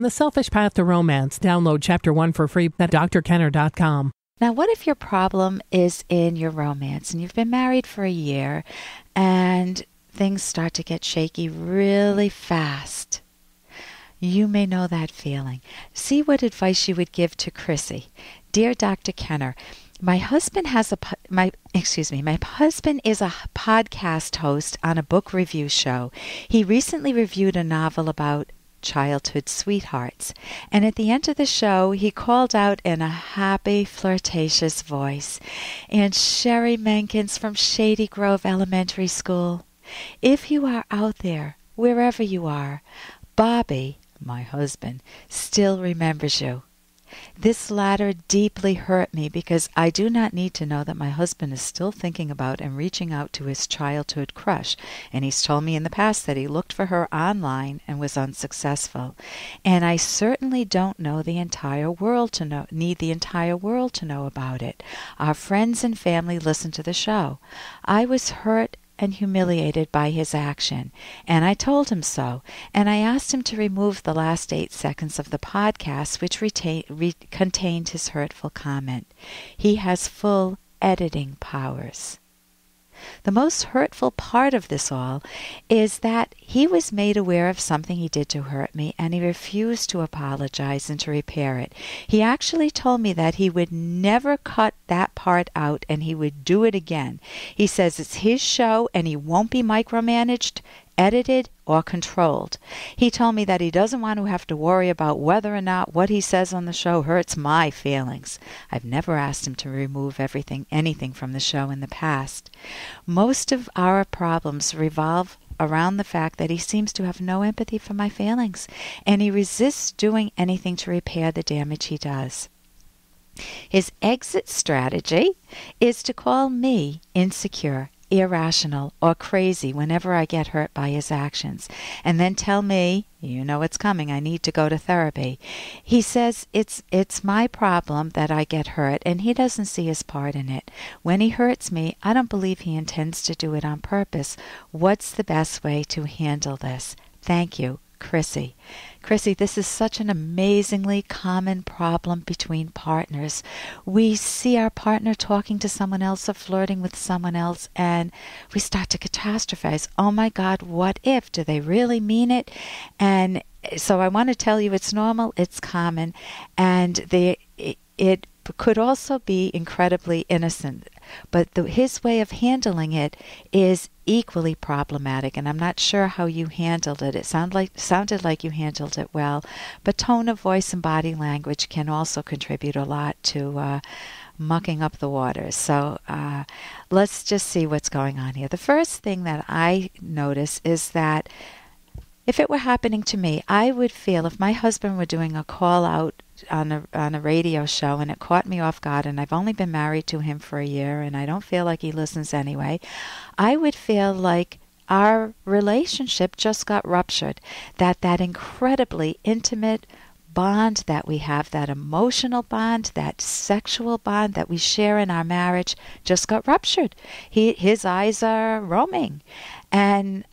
The Selfish Path to Romance. Download Chapter 1 for free at drkenner.com. Now, what if your problem is in your romance and you've been married for a year and things start to get shaky really fast? You may know that feeling. See what advice you would give to Chrissy. Dear Dr. Kenner, my husband is a podcast host on a book review show. He recently reviewed a novel about childhood sweethearts, and at the end of the show he called out in a happy, flirtatious voice, "And Sherry Menkins from Shady Grove Elementary School, if you are out there, wherever you are, Bobby, my husband, still remembers you." This latter deeply hurt me because I do not need to know that my husband is still thinking about and reaching out to his childhood crush, and he's told me in the past that he looked for her online and was unsuccessful. And I certainly don't need the entire world to know about it. Our friends and family listen to the show. I was hurt and humiliated by his action, and I told him so, and I asked him to remove the last 8 seconds of the podcast which contained his hurtful comment. He has full editing powers. The most hurtful part of this all is that he was made aware of something he did to hurt me, and he refused to apologize and to repair it. He actually told me that he would never cut that part out and he would do it again. He says it's his show and he won't be micromanaged, edited, or controlled. He told me that he doesn't want to have to worry about whether or not what he says on the show hurts my feelings. I've never asked him to remove anything from the show in the past. Most of our problems revolve around the fact that he seems to have no empathy for my feelings, and he resists doing anything to repair the damage he does. His exit strategy is to call me insecure, irrational, or crazy whenever I get hurt by his actions, and then tell me, "You know it's coming, I need to go to therapy." He says it's my problem that I get hurt, and he doesn't see his part in it. When he hurts me, I don't believe he intends to do it on purpose. What's the best way to handle this? Thank you, Chrissy. Chrissy, this is such an amazingly common problem between partners. We see our partner talking to someone else or flirting with someone else, and we start to catastrophize. Oh my God, what if? Do they really mean it? And so I want to tell you it's normal, it's common, and it could also be incredibly innocent. But his way of handling it is equally problematic, and I'm not sure how you handled it. It sounded like you handled it well, but tone of voice and body language can also contribute a lot to mucking up the waters. So let's just see what's going on here. The first thing that I notice is that if it were happening to me, I would feel if my husband were doing a call out on a radio show and it caught me off guard, and I've only been married to him for a year and I don't feel like he listens anyway, I would feel like our relationship just got ruptured, that incredibly intimate bond that we have, that emotional bond, that sexual bond that we share in our marriage just got ruptured. His eyes are roaming. And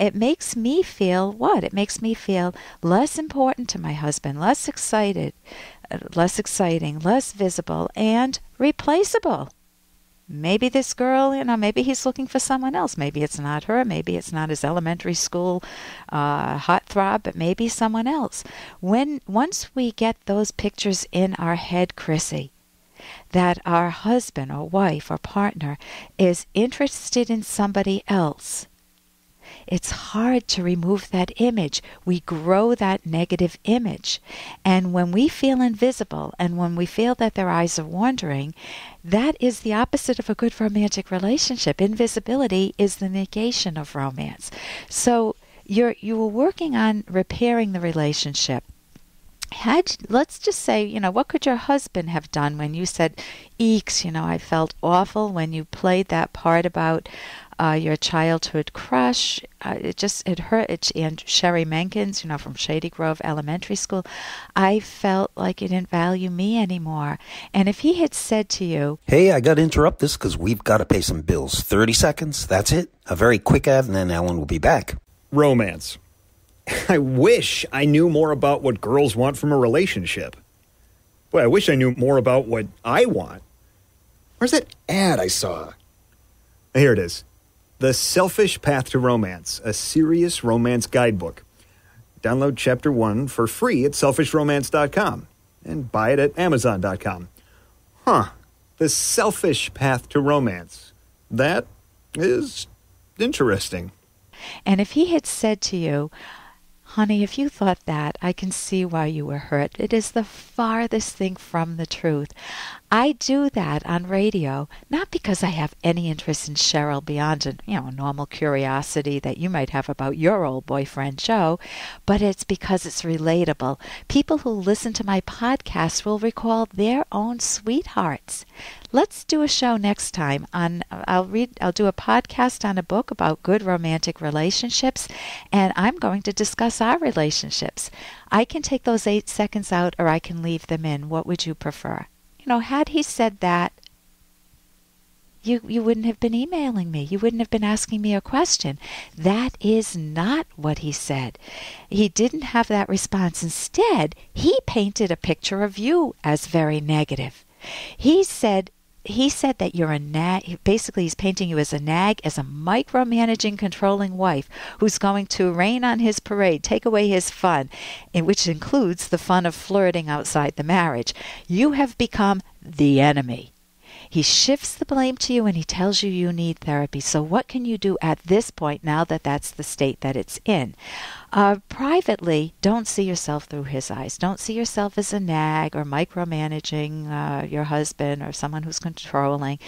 it makes me feel what? It makes me feel less important to my husband, less exciting, less visible, and replaceable. Maybe this girl, maybe he's looking for someone else. Maybe it's not her. Maybe it's not his elementary school heartthrob, but maybe someone else. Once we get those pictures in our head, Chrissy, that our husband or wife or partner is interested in somebody else, it's hard to remove that image. We grow that negative image. And when we feel invisible and when we feel that their eyes are wandering, that is the opposite of a good romantic relationship. Invisibility is the negation of romance. So you were working on repairing the relationship. Let's just say, what could your husband have done when you said, "Eeks, I felt awful," when you played that part about your childhood crush? It hurt. And Sherry Menkins, from Shady Grove Elementary School, I felt like you didn't value me anymore. And if he had said to you, "Hey, I got to interrupt this because we've got to pay some bills. 30 seconds, that's it. A very quick ad, and then Ellen will be back." Romance. I wish I knew more about what girls want from a relationship. Boy, I wish I knew more about what I want. Where's that ad I saw? Here it is. The Selfish Path to Romance, a serious romance guidebook. Download Chapter 1 for free at selfishromance.com and buy it at amazon.com. The Selfish Path to Romance. That is interesting. And if he had said to you, honey, if you thought that, I can see why you were hurt. It is the farthest thing from the truth. I do that on radio, not because I have any interest in Cheryl beyond a normal curiosity that you might have about your old boyfriend, Joe, but it's because it's relatable. People who listen to my podcast will recall their own sweethearts. Let's do a show next time I'll do a podcast on a book about good romantic relationships, and I'm going to discuss our relationships. I can take those 8 seconds out or I can leave them in. What would you prefer? Had he said that, you wouldn't have been emailing me. You wouldn't have been asking me a question. That is not what he said. He didn't have that response. Instead, he painted a picture of you as very negative. He said that you're a nag. Basically, he's painting you as a nag, as a micromanaging, controlling wife who's going to rain on his parade, take away his fun, which includes the fun of flirting outside the marriage. You have become the enemy. He shifts the blame to you and he tells you you need therapy. So what can you do at this point now that that's the state that it's in? Privately, don't see yourself through his eyes. Don't see yourself as a nag or micromanaging your husband or someone who's controlling.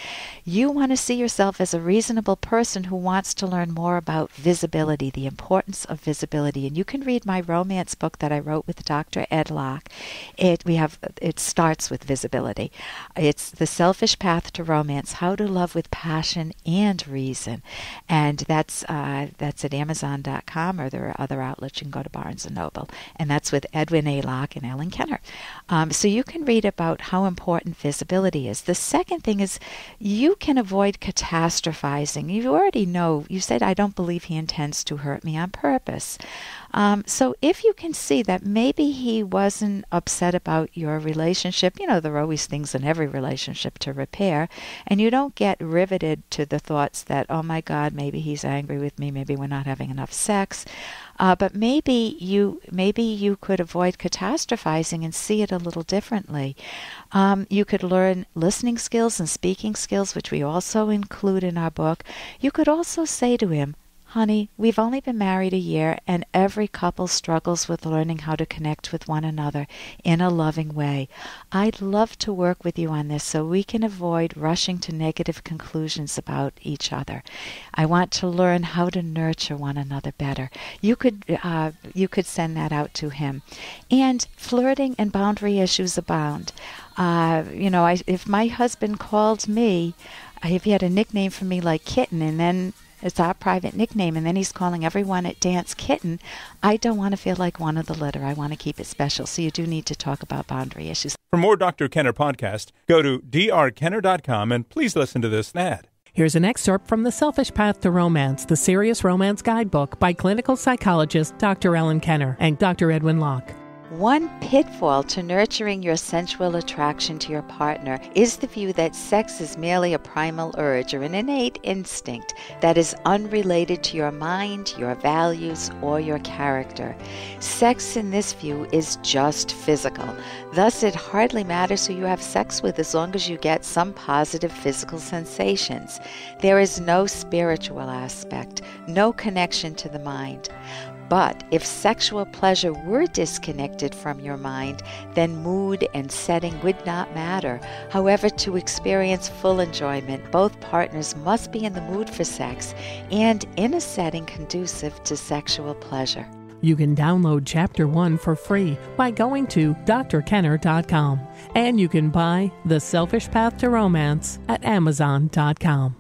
You want to see yourself as a reasonable person who wants to learn more about visibility, the importance of visibility. And you can read my romance book that I wrote with Dr. Ed Locke. It starts with visibility. It's The Selfish Path to Romance, How to Love with Passion and Reason. And that's at Amazon.com, or there are other outlets. You can go to Barnes & Noble. And that's with Edwin A. Locke and Ellen Kenner. So you can read about how important visibility is. The second thing is you can avoid catastrophizing. You already know. You said, I don't believe he intends to hurt me on purpose. So if you can see that maybe he wasn't upset about your relationship, there are always things in every relationship to repair, and you don't get riveted to the thoughts that, oh my God, maybe he's angry with me, maybe we're not having enough sex. But maybe you could avoid catastrophizing and see it a little differently. You could learn listening skills and speaking skills, which we also include in our book. You could also say to him, honey, we've only been married a year, and every couple struggles with learning how to connect with one another in a loving way. I'd love to work with you on this so we can avoid rushing to negative conclusions about each other. I want to learn how to nurture one another better. You could send that out to him. And flirting and boundary issues abound. If my husband called me, if he had a nickname for me like Kitten, and then it's our private nickname, and then he's calling everyone at dance Kitten, I don't want to feel like one of the litter. I want to keep it special. So you do need to talk about boundary issues. For more Dr. Kenner podcast, go to drkenner.com and please listen to this ad. Here's an excerpt from The Selfish Path to Romance, the Serious Romance Guidebook by clinical psychologist Dr. Ellen Kenner and Dr. Edwin Locke. One pitfall to nurturing your sensual attraction to your partner is the view that sex is merely a primal urge or an innate instinct that is unrelated to your mind, your values, or your character. Sex in this view is just physical. Thus, it hardly matters who you have sex with as long as you get some positive physical sensations. There is no spiritual aspect, no connection to the mind. But if sexual pleasure were disconnected from your mind, then mood and setting would not matter. However, to experience full enjoyment, both partners must be in the mood for sex and in a setting conducive to sexual pleasure. You can download Chapter 1 for free by going to drkenner.com. And you can buy The Selfish Path to Romance at amazon.com.